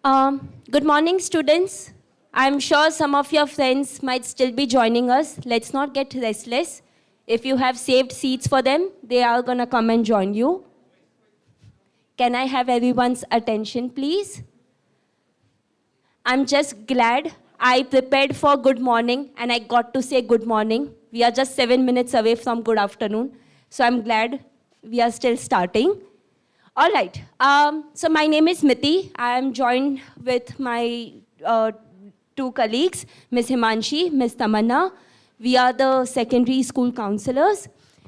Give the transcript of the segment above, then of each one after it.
Good morning, students. I'm sure some of your friends might still be joining us. Let's not get restless. If you have saved seats for them, they are going to come and join you. Can I have everyone's attention, please? I'm just glad I prepared for good morning and I got to say good morning. We are just 7 minutes away from good afternoon. So I'm glad we are still starting. All right. So my name is Miti. I am joined with my two colleagues, Ms. Himanshi, Ms. Tamanna. We are the secondary school counselors.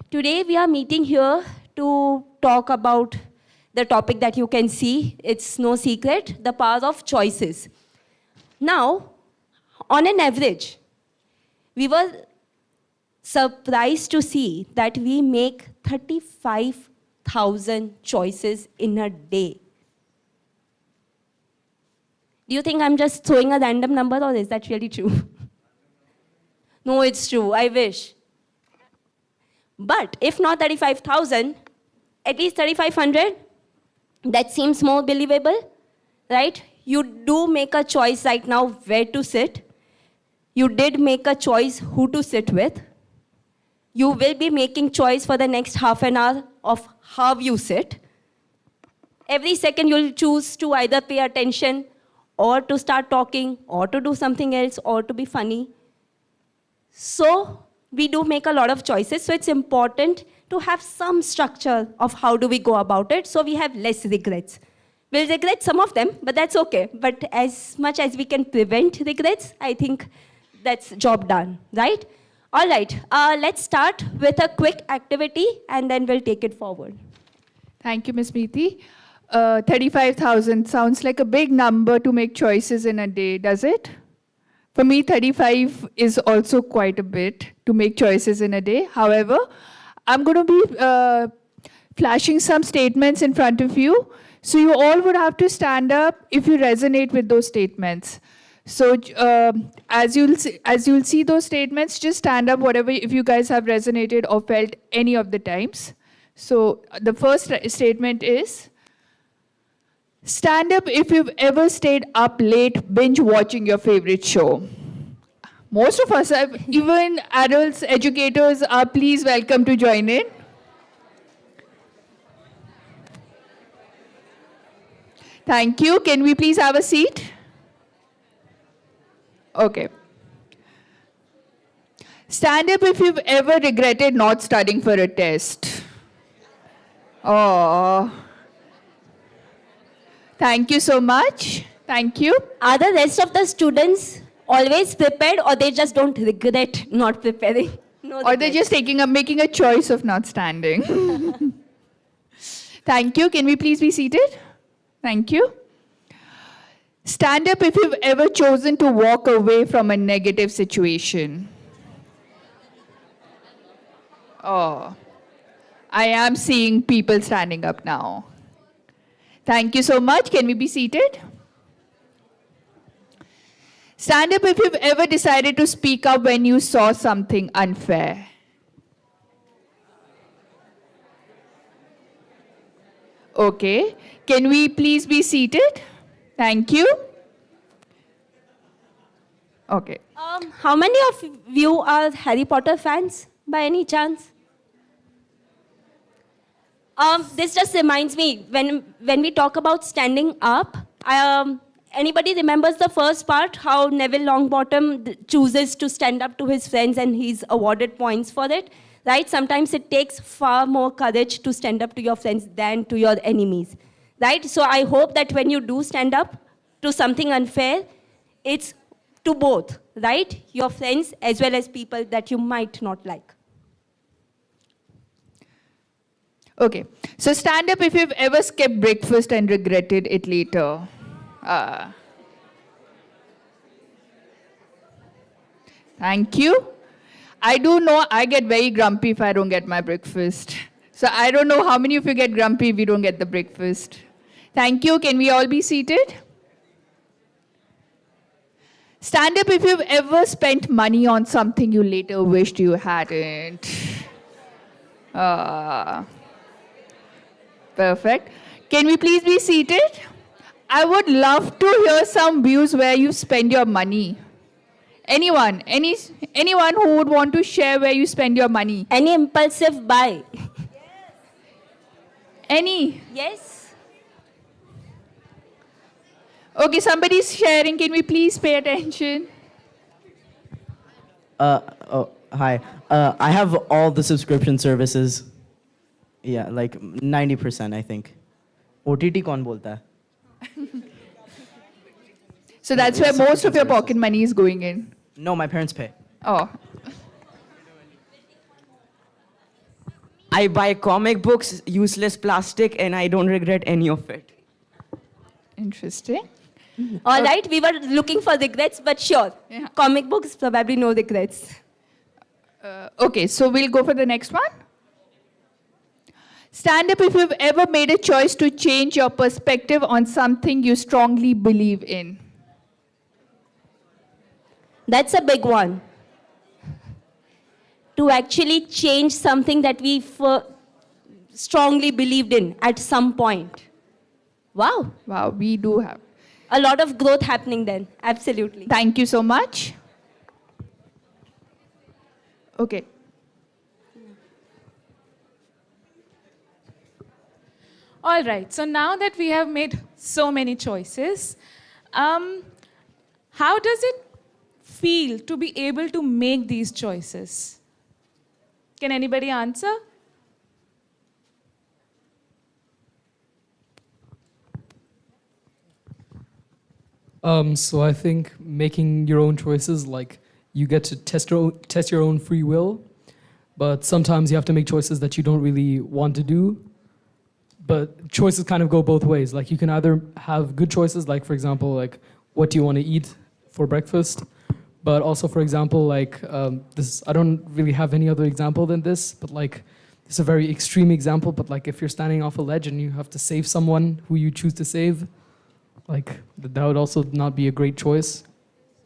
Today we are meeting here to talk about the topic that you can see. It's no secret, the power of choices. Now, on an average, we were surprised to see that we make 35,000 choices in a day. Do you think I'm just throwing a random number or is that really true? No, it's true. I wish. But if not 35,000, at least 3,500, that seems more believable, right? You do make a choice right now where to sit. You did make a choice who to sit with. You will be making choice for the next half an hour of how you sit. Every second you'll choose to either pay attention or to start talking or to do something else or to be funny. So we do make a lot of choices. So it's important to have some structure of how do we go about it so we have less regrets. We'll regret some of them, but that's okay. But as much as we can prevent regrets, I think that's job done, right? All right, let's start with a quick activity and then we'll take it forward. Thank you, Ms. Meeti. 35,000 sounds like a big number to make choices in a day, does it? For me, 35 is also quite a bit to make choices in a day. However, I'm going to be flashing some statements in front of you. So you all would have to stand up if you resonate with those statements. So as you'll see those statements, just stand up whatever if you guys have resonated or felt any of the times. So the first statement is, stand up if you've ever stayed up late binge watching your favorite show. Most of us have, even adults, educators are please welcome to join in. Thank you. Can we please have a seat? Okay. Stand up if you've ever regretted not studying for a test. Oh. Thank you so much. Thank you. Are the rest of the students always prepared or they just don't regret not preparing? No or they're just making a choice of not standing. Thank you. Can we please be seated? Thank you. Stand up if you've ever chosen to walk away from a negative situation. Oh, I am seeing people standing up now. Thank you so much. Can we be seated? Stand up if you've ever decided to speak up when you saw something unfair. Okay. Can we please be seated? Thank you. Okay. How many of you are Harry Potter fans by any chance? This just reminds me, when we talk about standing up, anybody remembers the first part, how Neville Longbottom chooses to stand up to his friends and he's awarded points for it, right? Sometimes it takes far more courage to stand up to your friends than to your enemies, right? So I hope that when you do stand up to something unfair, it's to both, right? Your friends as well as people that you might not like. Okay. So stand up if you've ever skipped breakfast and regretted it later. Thank you. I do know I get very grumpy if I don't get my breakfast. So I don't know how many of you get grumpy if we don't get the breakfast. Thank you. Can we all be seated? Stand up if you've ever spent money on something you later wished you hadn't. Perfect. Can we please be seated? I would love to hear some views where you spend your money. Anyone who would want to share where you spend your money? Any impulsive buy? Any? Yes. Okay, somebody's sharing. Can we please pay attention? Hi. I have all the subscription services. Yeah, like 90%, I think. OTT कौन बोलता है? So that's where most of your pocket money is going in. No, my parents pay. Oh, I buy comic books, useless plastic, and I don't regret any of it. interesting. All right, we were looking for regrets, but sure. Yeah. Comic books, probably no regrets. Okay, so we'll go for the next one. Stand up if you've ever made a choice to change your perspective on something you strongly believe in. That's a big one. To actually change something that we strongly believed in at some point. Wow. Wow, we do have. A lot of growth happening then. Absolutely. Thank you so much. Okay. All right, so now that we have made so many choices, how does it feel to be able to make these choices? Can anybody answer? So I think making your own choices, like you get to test your own free will, but sometimes you have to make choices that you don't really want to do. But choices kind of go both ways. Like you can either have good choices, like for example, like what do you want to eat for breakfast? But also, for example, like this, I don't really have any other example than this, but like it's a very extreme example, but like if you're standing off a ledge and you have to save someone who you choose to save, like that would also not be a great choice.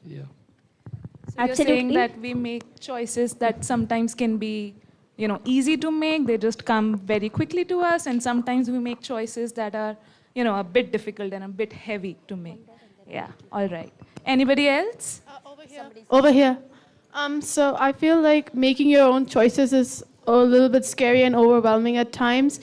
Yeah. So you're saying that we make choices that sometimes can be, easy to make. They just come very quickly to us, and sometimes we make choices that are, a bit difficult and a bit heavy to make. Yeah. All right. Anybody else? Over here. So I feel like making your own choices is a little bit scary and overwhelming at times.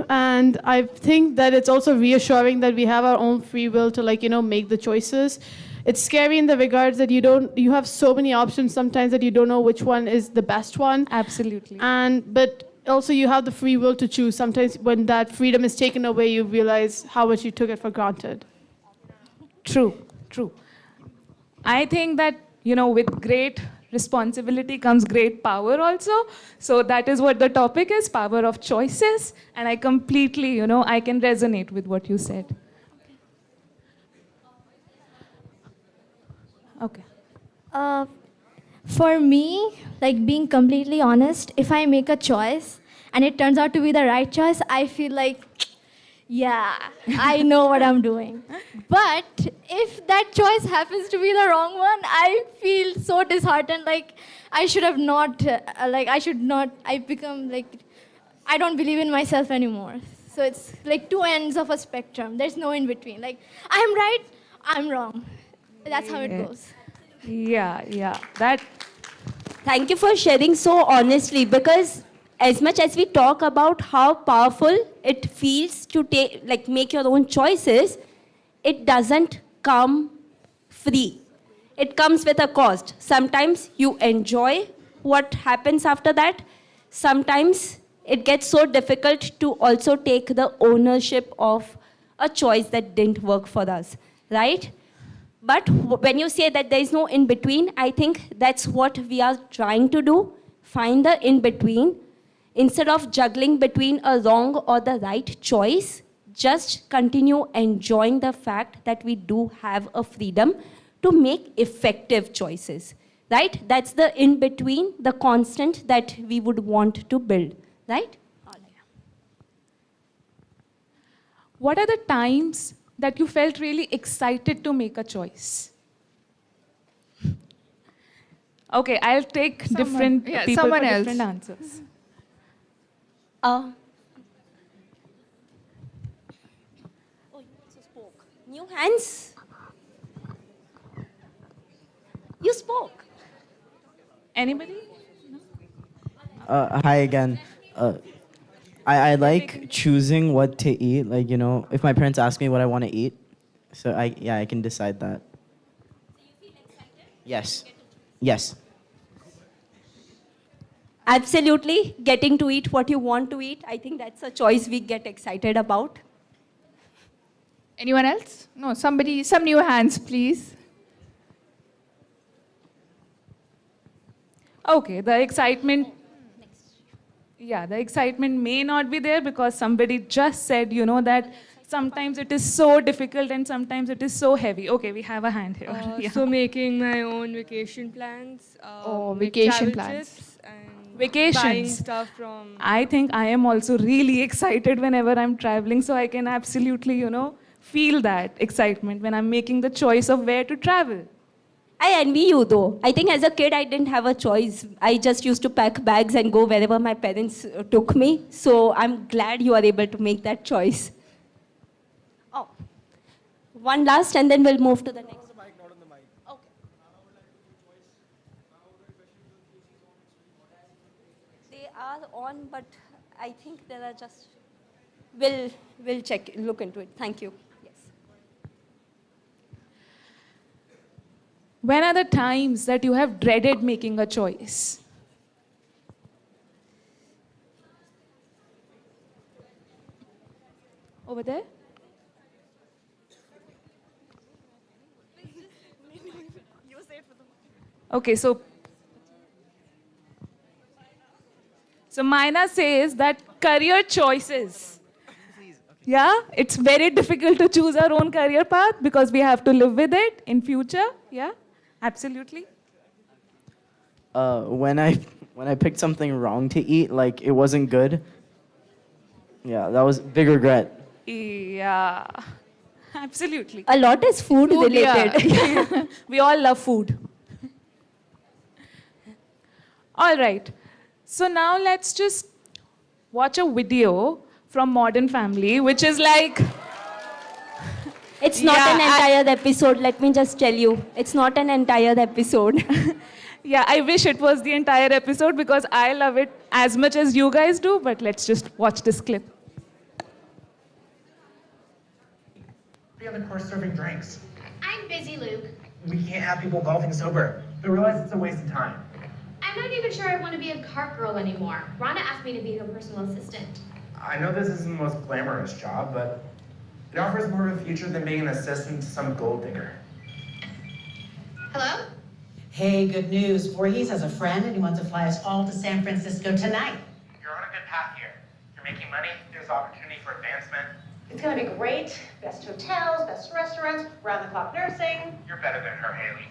And I think that it's also reassuring that we have our own free will to make the choices. It's scary in the regards that you have so many options sometimes that you don't know which one is the best one. Absolutely. But also you have the free will to choose. Sometimes when that freedom is taken away, you realize how much you took it for granted. True. I think that, with great responsibility comes great power also. So that is what the topic is, power of choices. And I completely, I can resonate with what you said. Okay. For me, like being completely honest, if I make a choice and it turns out to be the right choice, I feel like, yeah, I know what I'm doing. But if that choice happens to be the wrong one, I feel so disheartened. Like I should have not, I become like, I don't believe in myself anymore. So it's like two ends of a spectrum. There's no in between. Like I'm right, I'm wrong. That's how it goes. Yeah. Thank you for sharing so honestly, because as much as we talk about how powerful it feels to make your own choices, it doesn't come free. It comes with a cost. Sometimes you enjoy what happens after that. Sometimes it gets so difficult to also take the ownership of a choice that didn't work for us, right? But when you say that there is no in-between, I think that's what we are trying to do. Find the in-between. Instead of juggling between a wrong or the right choice, just continue enjoying the fact that we do have a freedom to make effective choices, right? That's the in-between, the constant that we would want to build, right? What are the times that you felt really excited to make a choice? Okay, I'll take different people someone for else. different answers. New hands? You spoke. Anybody? Hi again. I like choosing what to eat. Like, you know, if my parents ask me what I want to eat, so I can decide that. Yes. Yes. Absolutely. Getting to eat what you want to eat. I think that's a choice we get excited about. Anyone else? No, somebody, some new hands, please. Okay, the excitement. Yeah, the excitement may not be there because somebody just said, that sometimes it is so difficult and sometimes it is so heavy. Okay, we have a hand here. Yeah. So making my own vacation plans. Oh, make vacation travel plans. trips and Vacations. buying stuff from. I think I am also really excited whenever I'm traveling, so I can absolutely, feel that excitement when I'm making the choice of where to travel. I envy you though. I think as a kid I didn't have a choice. I just used to pack bags and go wherever my parents took me. So I'm glad you are able to make that choice. Oh, one last and then we'll move to the next. Okay. They are on, but I think there are just. We'll check, look into it. Thank you. Yes. When are the times that you have dreaded making a choice? Over there? Okay, so Maina says that career choices. Yeah, it's very difficult to choose our own career path because we have to live with it in future. Yeah, absolutely. When I picked something wrong to eat, like it wasn't good. Yeah, that was big regret. Yeah, absolutely. A lot is food related. Yeah. We all love food. All right. So now let's just watch a video from Modern Family, which is like... It's not Yeah, an entire episode, let me just tell you. It's not an entire episode. Yeah, I wish it was the entire episode because I love it as much as you guys do, but let's just watch this clip. Be on the course serving drinks. I'm busy, Luke. We can't have people golfing sober. They realize it's a waste of time. I'm not even sure I want to be a cart girl anymore. Rhonda asked me to be her personal assistant. I know this isn't the most glamorous job, but it offers more of a future than being an assistant to some gold digger. Hello? Hey, good news. Voorhees has a friend and he wants to fly us all to San Francisco tonight. You're on a good path here. You're making money, there's opportunity for advancement. It's gonna be great. Best hotels, best restaurants, round-the-clock nursing. You're better than her, Haley.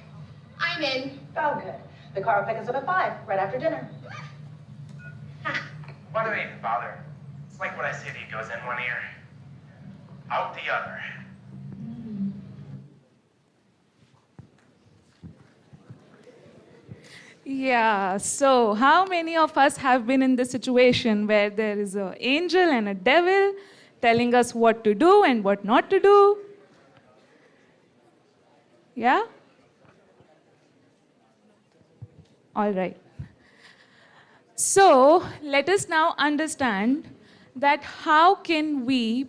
I'm in. Oh, good. The car will pick us up at 5, right after dinner. Why do I even bother? It's like what I say to you goes in one ear, out the other. Yeah, so how many of us have been in this situation where there is an angel and a devil telling us what to do and what not to do? Yeah? All right. So let us now understand that how can we,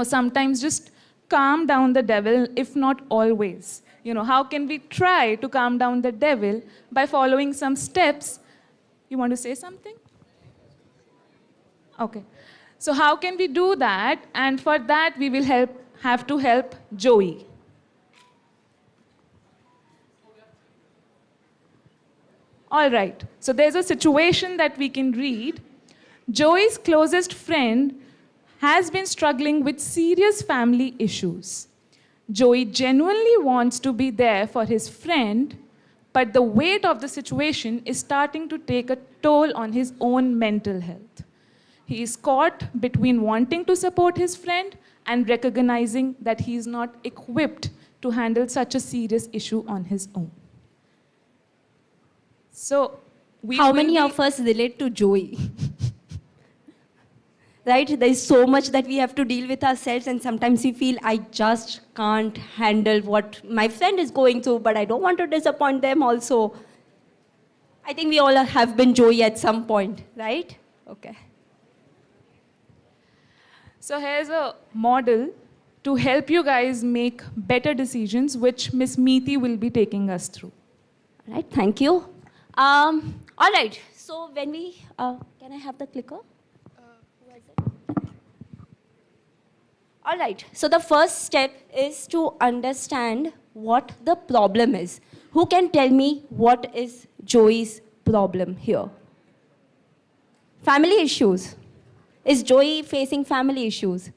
sometimes just calm down the devil, if not always. How can we try to calm down the devil by following some steps? You want to say something? Okay. So how can we do that? And for that, we will have to help Joey. All right. So there's a situation that we can read. Joey's closest friend has been struggling with serious family issues. Joey genuinely wants to be there for his friend, but the weight of the situation is starting to take a toll on his own mental health. He is caught between wanting to support his friend and recognizing that he is not equipped to handle such a serious issue on his own. So, How many of us relate to Joey? right? There's so much that we have to deal with ourselves, and sometimes we feel, I just can't handle what my friend is going through, but I don't want to disappoint them also. I think we all have been Joey at some point, right? Okay. So here's a model to help you guys make better decisions, which Miss Meeti will be taking us through. All right, thank you. All right, so when we, can I have the clicker? All right, so the first step is to understand what the problem is. Who can tell me what is Joey's problem here? Family issues. Is Joey facing family issues?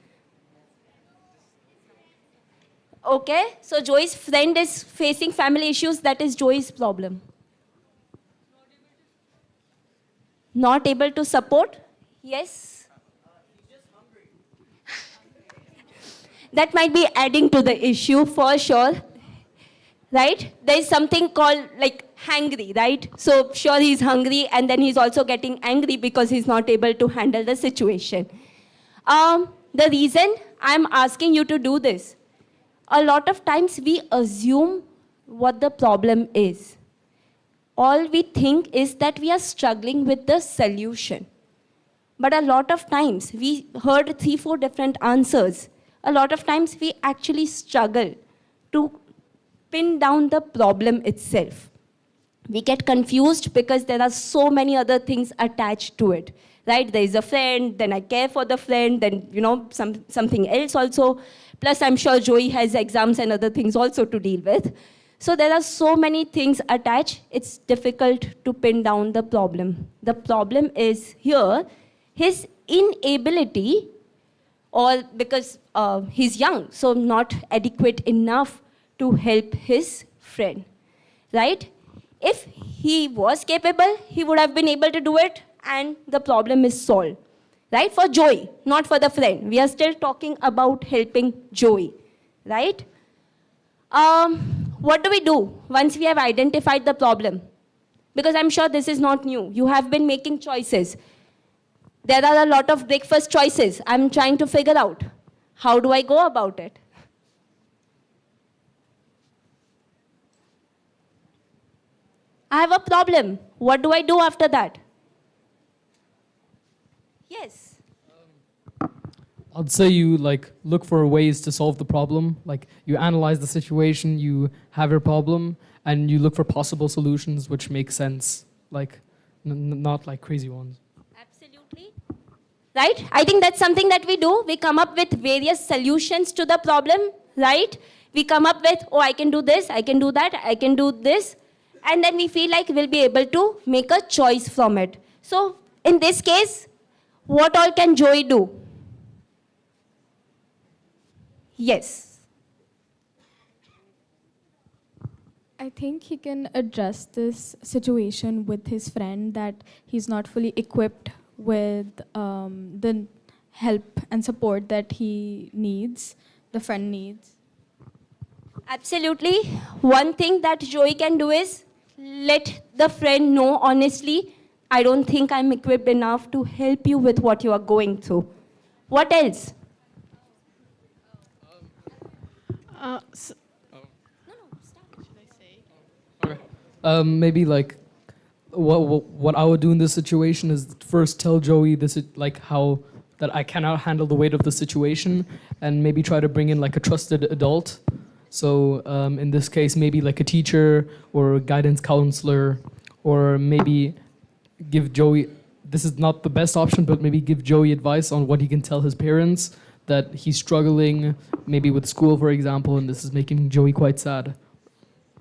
Okay, so Joey's friend is facing family issues, that is Joey's problem. Not able to support? Yes. That might be adding to the issue for sure, right? There is something called like hangry, right? So sure he's hungry and then he's also getting angry because he's not able to handle the situation. The reason I'm asking you to do this, a lot of times we assume what the problem is. All we think is that we are struggling with the solution. But a lot of times, we heard 3-4 different answers. A lot of times we actually struggle to pin down the problem itself. We get confused because there are so many other things attached to it, right? There is a friend, then I care for the friend, then something else also. Plus I'm sure Joey has exams and other things also to deal with. So there are so many things attached, it's difficult to pin down the problem. The problem is here, his inability, or because he's young, so not adequate enough to help his friend, right? If he was capable, he would have been able to do it and the problem is solved, right? For Joey, not for the friend. We are still talking about helping Joey, right? What do we do once we have identified the problem? Because I'm sure this is not new. You have been making choices. There are a lot of breakfast choices. I'm trying to figure out, how do I go about it? I have a problem. What do I do after that? Yes. I'd say you look for ways to solve the problem. Like you analyze the situation, you have your problem, and you look for possible solutions which make sense. Like not like crazy ones. Absolutely. Right? I think that's something that we do. We come up with various solutions to the problem, right? We come up with, oh, I can do this, I can do that, I can do this. And then we feel like we'll be able to make a choice from it. So in this case, what all can Joey do? Yes. I think he can address this situation with his friend, that he's not fully equipped with the help and support that he needs, the friend needs. Absolutely. One thing that Joey can do is let the friend know honestly, I don't think I'm equipped enough to help you with what you are going through. What else? Maybe what I would do in this situation is first tell Joey how that I cannot handle the weight of the situation, and maybe try to bring in a trusted adult. So in this case, maybe a teacher or a guidance counselor, or maybe give Joey, this is not the best option, but maybe give Joey advice on what he can tell his parents, that he's struggling maybe with school, for example, and this is making Joey quite sad.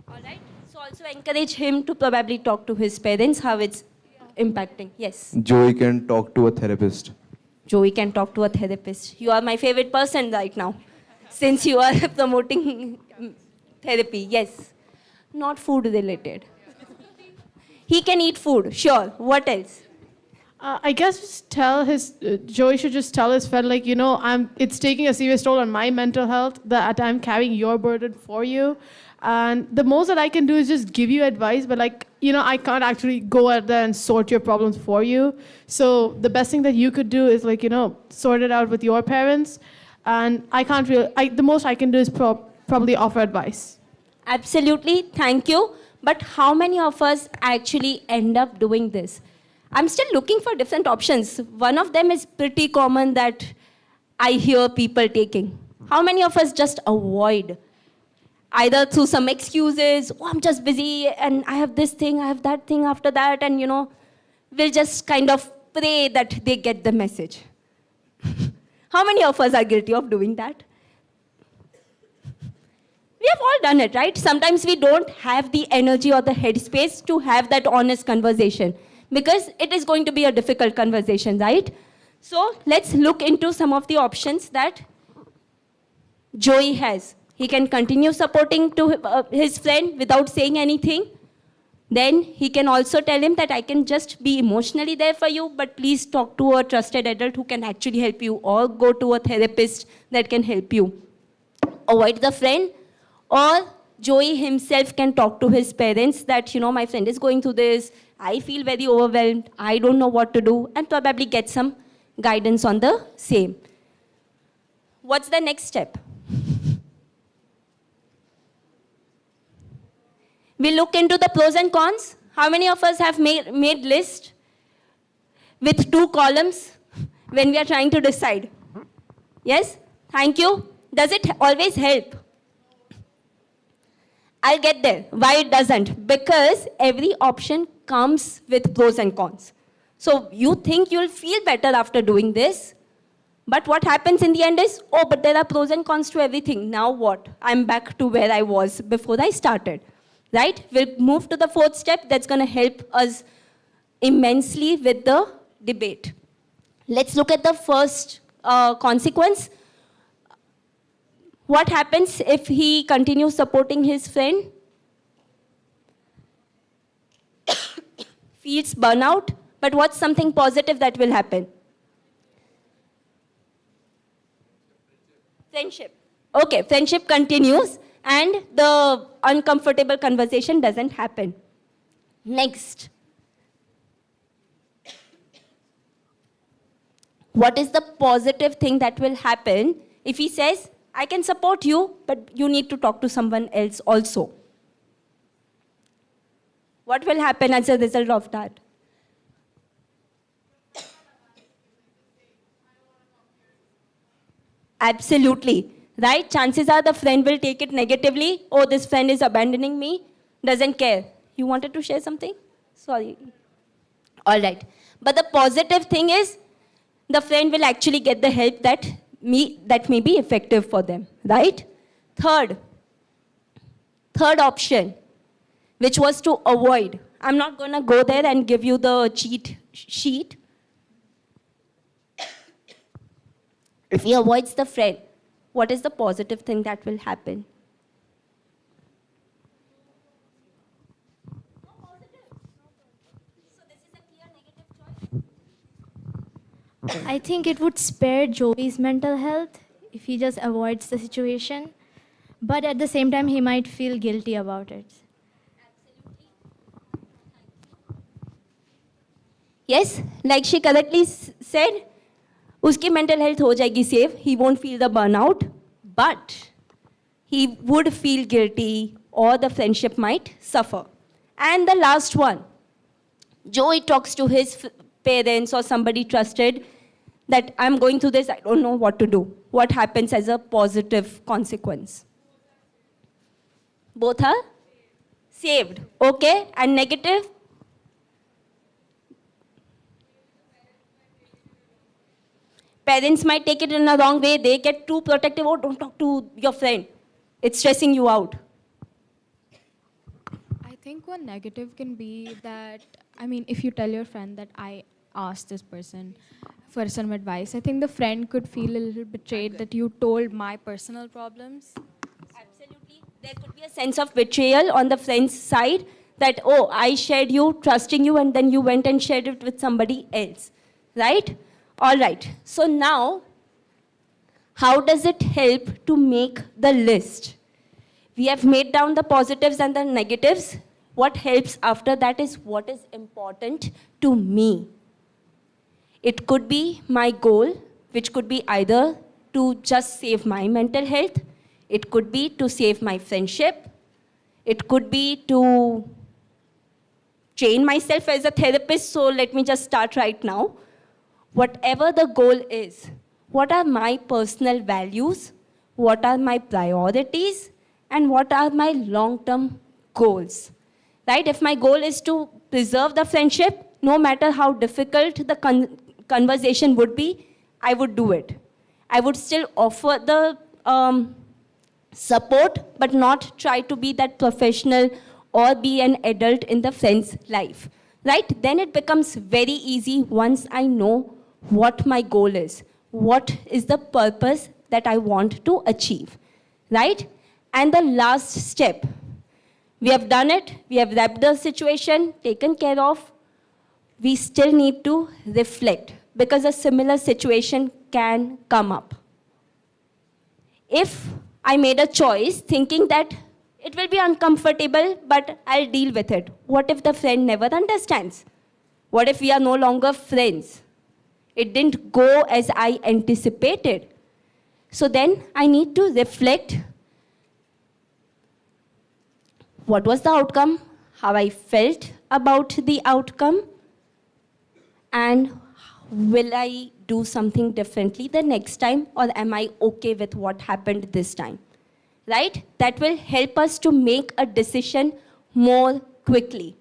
All right. So also encourage him to probably talk to his parents, how it's impacting. Yes. Joey can talk to a therapist. Joey can talk to a therapist. You are my favorite person right now, since you are promoting therapy. Yes. Not food related. He can eat food, sure. What else? I guess just tell Joey should just tell his friend, like, it's taking a serious toll on my mental health that I'm carrying your burden for you. And the most that I can do is just give you advice, but I can't actually go out there and sort your problems for you. So the best thing that you could do is sort it out with your parents. And the most I can do is probably offer advice. Absolutely, thank you. But how many of us actually end up doing this? I'm still looking for different options. One of them is pretty common that I hear people taking. How many of us just avoid? Either through some excuses, oh, I'm just busy and I have this thing, I have that thing after that, and we'll just kind of pray that they get the message. How many of us are guilty of doing that? We have all done it, right? Sometimes we don't have the energy or the headspace to have that honest conversation because it is going to be a difficult conversation, right? So let's look into some of the options that Joey has. He can continue supporting to his friend without saying anything. Then he can also tell him that I can just be emotionally there for you, but please talk to a trusted adult who can actually help you, or go to a therapist that can help you. Avoid the friend, or Joey himself can talk to his parents that, my friend is going through this, I feel very overwhelmed, I don't know what to do, and probably get some guidance on the same. What's the next step? We look into the pros and cons. How many of us have made list with 2 columns when we are trying to decide? Yes? Thank you. Does it always help? I'll get there. Why it doesn't? Because every option comes with pros and cons. So you think you'll feel better after doing this, but what happens in the end is, oh, but there are pros and cons to everything. Now what? I'm back to where I was before I started. Right? We'll move to the 4th step that's going to help us immensely with the debate. Let's look at the first consequence. What happens if he continues supporting his friend? Feels burnout, but what's something positive that will happen? Friendship. Okay, friendship continues and the uncomfortable conversation doesn't happen. Next. What is the positive thing that will happen if he says, I can support you, but you need to talk to someone else also? What will happen as a result of that? Absolutely. Right? Chances are the friend will take it negatively. Oh, this friend is abandoning me. Doesn't care. You wanted to share something? Sorry. All right. But the positive thing is, the friend will actually get the help that may be effective for them. Right? Third option, which was to avoid. I'm not going to go there and give you the cheat sheet. If he avoids the friend, what is the positive thing that will happen? I think it would spare Joey's mental health if he just avoids the situation. But at the same time, he might feel guilty about it. Yes, like she correctly said, uski mental health ho jayegi safe, he won't feel the burnout, but he would feel guilty or the friendship might suffer. And the last one, Joey talks to his parents or somebody trusted that I'm going through this, I don't know what to do. What happens as a positive consequence? Both are saved, okay? And negative? Parents might take it in a wrong way. They get too protective. Oh, don't talk to your friend. It's stressing you out. I think one negative can be that, if you tell your friend that I asked this person for some advice, I think the friend could feel a little betrayed that you told my personal problems. Absolutely. There could be a sense of betrayal on the friend's side That, oh, I shared you, trusting you, and then you went and shared it with somebody else, right? All right. So now, how does it help to make the list? We have made down the positives and the negatives. What helps after that is what is important to me. It could be my goal, which could be either to just save my mental health, it could be to save my friendship, it could be to train myself as a therapist, so let me just start right now. Whatever the goal is, what are my personal values, what are my priorities, and what are my long-term goals, right? If my goal is to preserve the friendship, no matter how difficult the conversation would be, I would do it. I would still offer the support, but not try to be that professional or be an adult in the friend's life, right? Then it becomes very easy once I know what my goal is, what is the purpose that I want to achieve, right? And the last step, we have done it, we have wrapped the situation, taken care of, we still need to reflect because a similar situation can come up. If I made a choice thinking that it will be uncomfortable, but I'll deal with it. What if the friend never understands? What if we are no longer friends? It didn't go as I anticipated. So then I need to reflect what was the outcome, how I felt about the outcome, and will I do something differently the next time, or am I okay with what happened this time, right? That will help us to make a decision more quickly,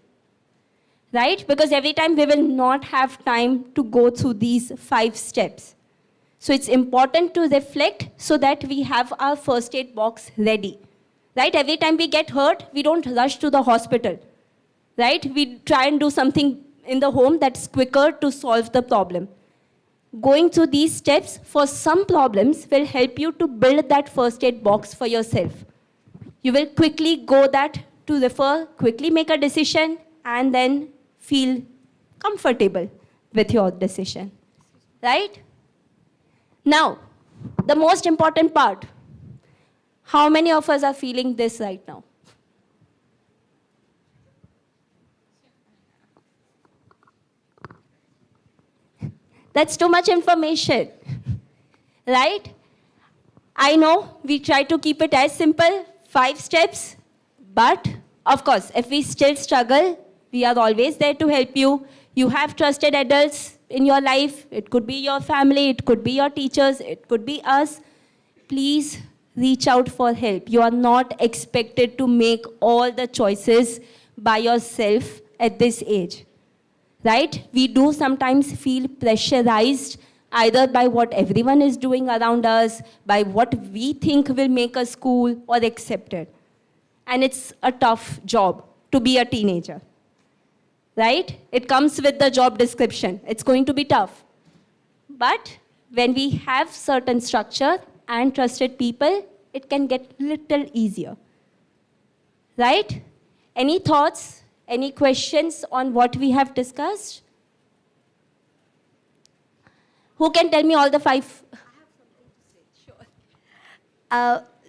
right? Because every time we will not have time to go through these 5 steps. So it's important to reflect so that we have our first aid box ready, right? Every time we get hurt, we don't rush to the hospital, right? We try and do something in the home that's quicker to solve the problem. Going through these steps for some problems will help you to build that first aid box for yourself. You will quickly go that to refer, quickly make a decision, and then feel comfortable with your decision, right? Now, the most important part. How many of us are feeling this right now? That's too much information, right? I know we try to keep it as simple, 5 steps, but of course, if we still struggle, we are always there to help you. You have trusted adults in your life. It could be your family, it could be your teachers, it could be us. Please reach out for help. You are not expected to make all the choices by yourself at this age. Right? We do sometimes feel pressurized either by what everyone is doing around us, by what we think will make us cool or accepted. And it's a tough job to be a teenager. Right? It comes with the job description. It's going to be tough. But when we have certain structure and trusted people, it can get little easier. Right? Any thoughts? Any questions on what we have discussed? Who can tell me all the 5?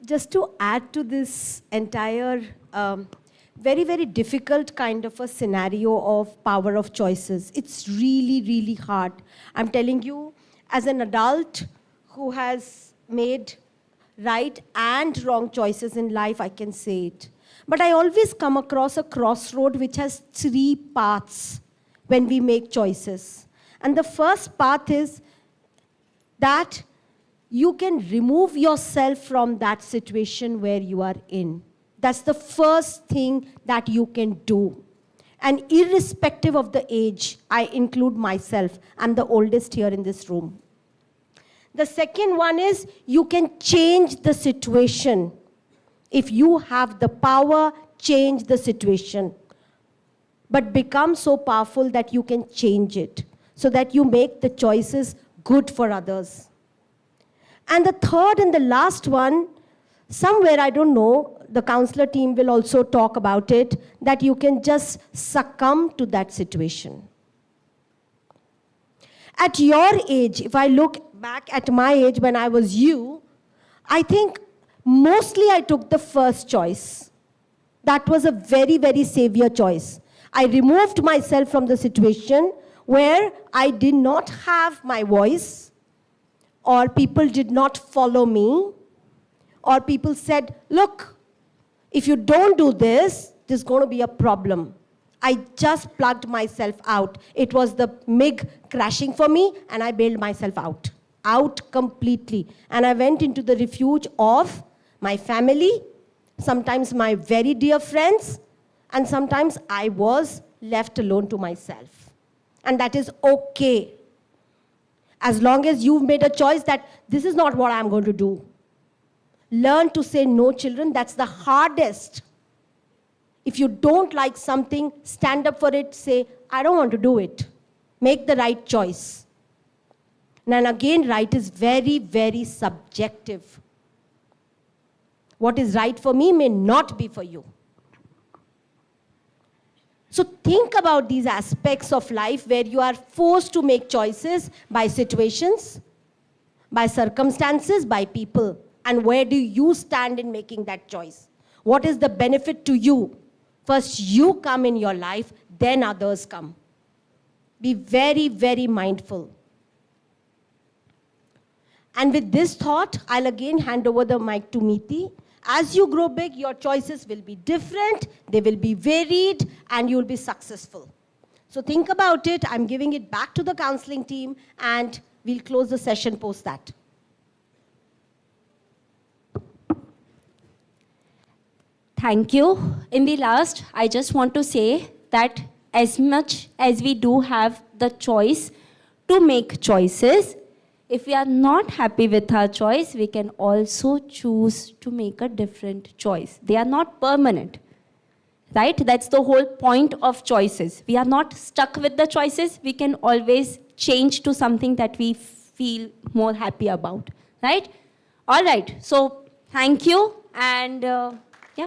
Just to add to this entire very, very difficult kind of a scenario of power of choices. It's really, really hard. I'm telling you, as an adult who has made right and wrong choices in life, I can say it. But I always come across a crossroad which has 3 paths when we make choices. And the first path is that you can remove yourself from that situation where you are in. That's the first thing that you can do. And irrespective of the age, I include myself. I'm the oldest here in this room. The second one is you can change the situation. If you have the power, change the situation. But become so powerful that you can change it, so that you make the choices good for others. And the third and the last one, somewhere, I don't know, the counselor team will also talk about it, that you can just succumb to that situation. At your age, if I look back at my age when I was you, I think mostly I took the first choice. That was a very, very savior choice. I removed myself from the situation where I did not have my voice, or people did not follow me, or people said, look, if you don't do this, there's going to be a problem. I just plugged myself out. It was the MiG crashing for me, and I bailed myself out completely. And I went into the refuge of my family, sometimes my very dear friends, and sometimes I was left alone to myself. And that is okay. As long as you've made a choice that this is not what I'm going to do. Learn to say no, children. That's the hardest. If you don't like something, stand up for it, say, I don't want to do it. Make the right choice. And again, right is very, very subjective. What is right for me may not be for you. So think about these aspects of life where you are forced to make choices by situations, by circumstances, by people. And where do you stand in making that choice? What is the benefit to you? First you come in your life, then others come. Be very, very mindful. And with this thought, I'll again hand over the mic to Meeti. As you grow big, your choices will be different, they will be varied, and you'll be successful. So think about it. I'm giving it back to the counseling team, and we'll close the session post that. Thank you. In the last, I just want to say that as much as we do have the choice to make choices, if we are not happy with our choice, we can also choose to make a different choice. They are not permanent, right? That's the whole point of choices. We are not stuck with the choices. We can always change to something that we feel more happy about, right? All right. So thank you. And